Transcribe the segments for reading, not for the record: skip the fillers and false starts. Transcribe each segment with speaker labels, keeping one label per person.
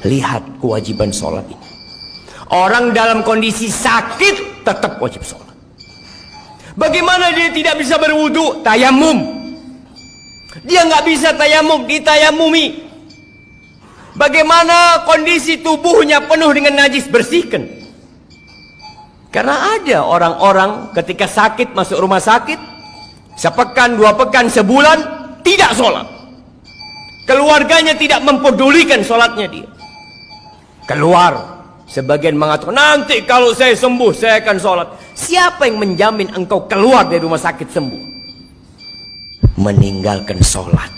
Speaker 1: Lihat kewajiban sholat ini. Orang dalam kondisi sakit tetap wajib sholat. Bagaimana dia tidak bisa berwudu? Tayamum. Dia nggak bisa tayamum, ditayamumi. Bagaimana kondisi tubuhnya penuh dengan najis? Bersihkan. Karena ada orang-orang ketika sakit masuk rumah sakit, sepekan, 2 pekan, sebulan tidak sholat. Keluarganya tidak mempedulikan sholatnya dia. Keluar, sebagian mengatakan, nanti kalau saya sembuh saya akan sholat. Siapa yang menjamin engkau keluar dari rumah sakit sembuh? Meninggalkan sholat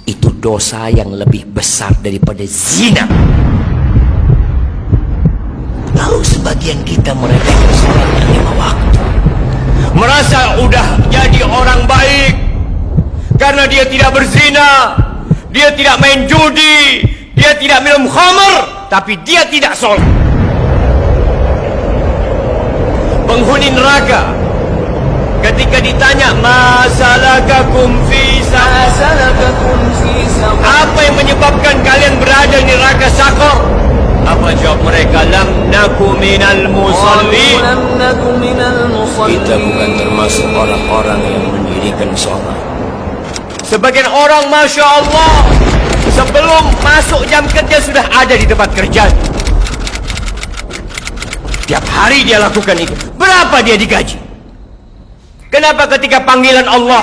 Speaker 1: itu dosa yang lebih besar daripada zina. Lalu sebagian kita meremehkan sholatnya 5 waktu, merasa udah jadi orang baik karena dia tidak berzina, dia tidak main judi, dia tidak minum khamr, tapi dia tidak sholat. Penghuni neraka ketika ditanya masalakakum fi saqar, apa yang menyebabkan kalian berada di neraka sakor? Apa jawab mereka? Lam naku minal musallin. Kita bukan termasuk orang-orang yang mendirikan sholat. Sebagian orang Masya Allah sebelum masuk jam kerja sudah ada di tempat kerja. Tiap hari dia lakukan itu. Berapa dia digaji? Kenapa ketika panggilan Allah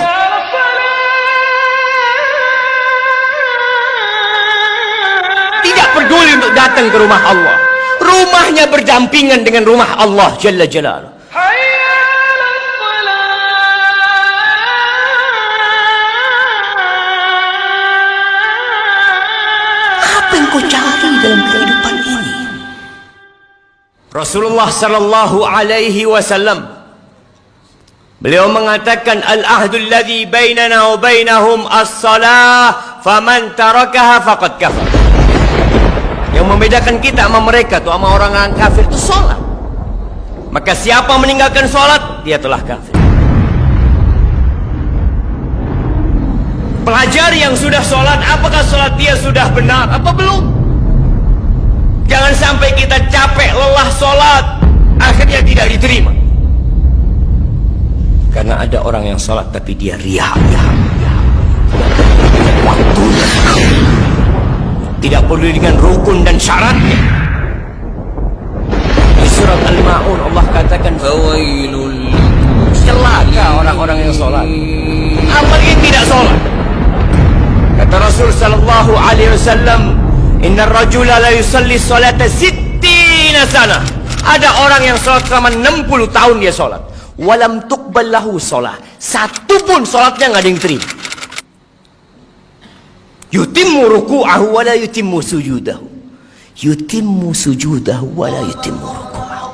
Speaker 1: tidak peduli untuk datang ke rumah Allah? Rumahnya berdampingan dengan rumah Allah Jalla Jalaluh. Apa yang kau cari dalam kehidupan ini? Rasulullah sallallahu alaihi wasallam beliau mengatakan al-ahdul ladzi bainana wa bainahum as-salah faman tarakaha faqad kafar. Yang membedakan kita sama mereka tuh, sama orang-orang kafir itu salat. Maka siapa meninggalkan salat, dia telah kafir. Pelajari yang sudah salat, apakah salat dia sudah benar apa belum? Jangan sampai kita capek lelah sholat, akhirnya tidak diterima. Karena ada orang yang sholat tapi dia riya. Waktunya tidak peduli dengan rukun dan syaratnya. Di surat Al-Ma'un Allah katakan, celaka orang-orang yang sholat, apalagi tidak sholat. Kata Rasul sallallahu alaihi wasallam, Inna rajula la yusalli salata 60 sana. Ada orang yang sholat selama 60 tahun dia sholat. Walam tuqbal lahu sholat. Satu pun sholatnya nggak ada yang terima. Yutimmu ruku'ahu wa la yutimmu sujudahu. Yutimmu sujudahu wa la yutimmu ruku'ahu.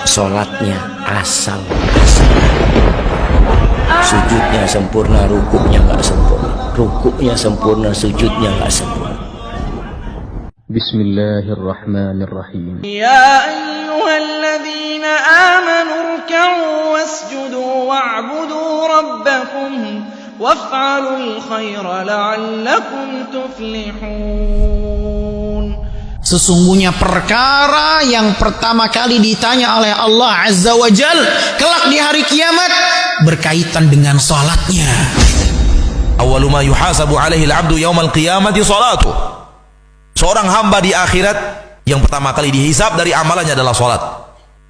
Speaker 1: Sholatnya asal. Sujudnya sempurna, rukuknya nggak sempurna. Rukuknya sempurna, sujudnya nggak sempurna.
Speaker 2: بسم الله الرحمن الرحيم
Speaker 3: يا أيها الذين آمنوا اركعوا واسجدوا واعبدوا ربكم وافعلوا الخير لعلكم تفلحون.
Speaker 4: Sesungguhnya perkara yang pertama kali ditanya oleh Allah Azza wa Jal kelak di hari kiamat berkaitan dengan salatnya.
Speaker 5: Awwalu ma yuhasabu alaihi al-'abdu yaumal qiyamati salatuh. Seorang hamba di akhirat yang pertama kali dihisab dari amalannya adalah sholat.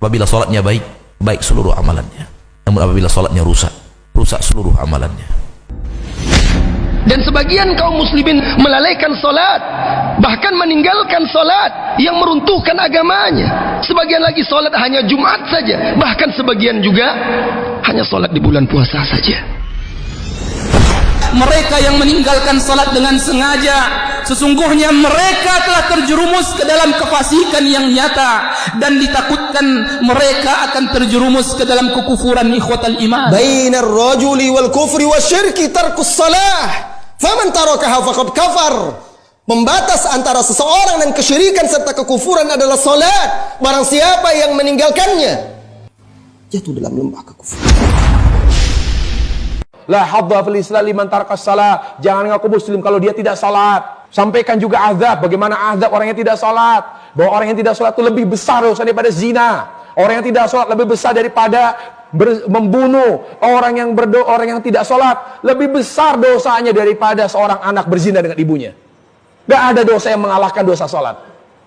Speaker 5: Apabila sholatnya baik, baik seluruh amalannya. Namun apabila sholatnya rusak, rusak seluruh amalannya.
Speaker 6: Dan sebagian kaum muslimin melalaikan sholat, bahkan meninggalkan sholat yang meruntuhkan agamanya. Sebagian lagi sholat hanya Jumat saja, bahkan sebagian juga hanya sholat di bulan puasa saja.
Speaker 7: Mereka yang meninggalkan salat dengan sengaja, sesungguhnya mereka telah terjerumus ke dalam kefasikan yang nyata, dan ditakutkan mereka akan terjerumus ke dalam kekufuran ikhwatal iman.
Speaker 8: Bainar rajuli wal kufri wasyirki tarkus salah, faman tarakaha faqad kafar. Pembatas antara seseorang dan kesyirikan serta kekufuran adalah salat. Barang siapa yang meninggalkannya, jatuh dalam lembah kekufuran.
Speaker 9: La hadza fil Islam liman tarakas salat. Jangan ngaku muslim kalau dia tidak salat. Sampaikan juga azab, bagaimana azab orang yang tidak sholat. Bahwa orang yang tidak sholat itu lebih besar dosa daripada zina. Orang yang tidak sholat lebih besar daripada membunuh. Orang yang tidak sholat lebih besar dosanya daripada seorang anak berzina dengan ibunya. Gak ada dosa yang mengalahkan dosa sholat.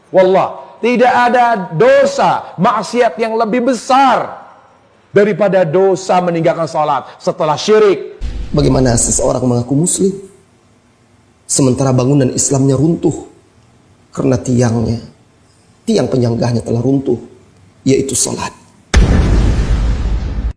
Speaker 9: Wallah, tidak ada dosa maksiat yang lebih besar daripada dosa meninggalkan sholat setelah syirik.
Speaker 8: Bagaimana seseorang mengaku muslim sementara bangunan Islamnya runtuh karena tiang penyanggahnya telah runtuh, yaitu sholat.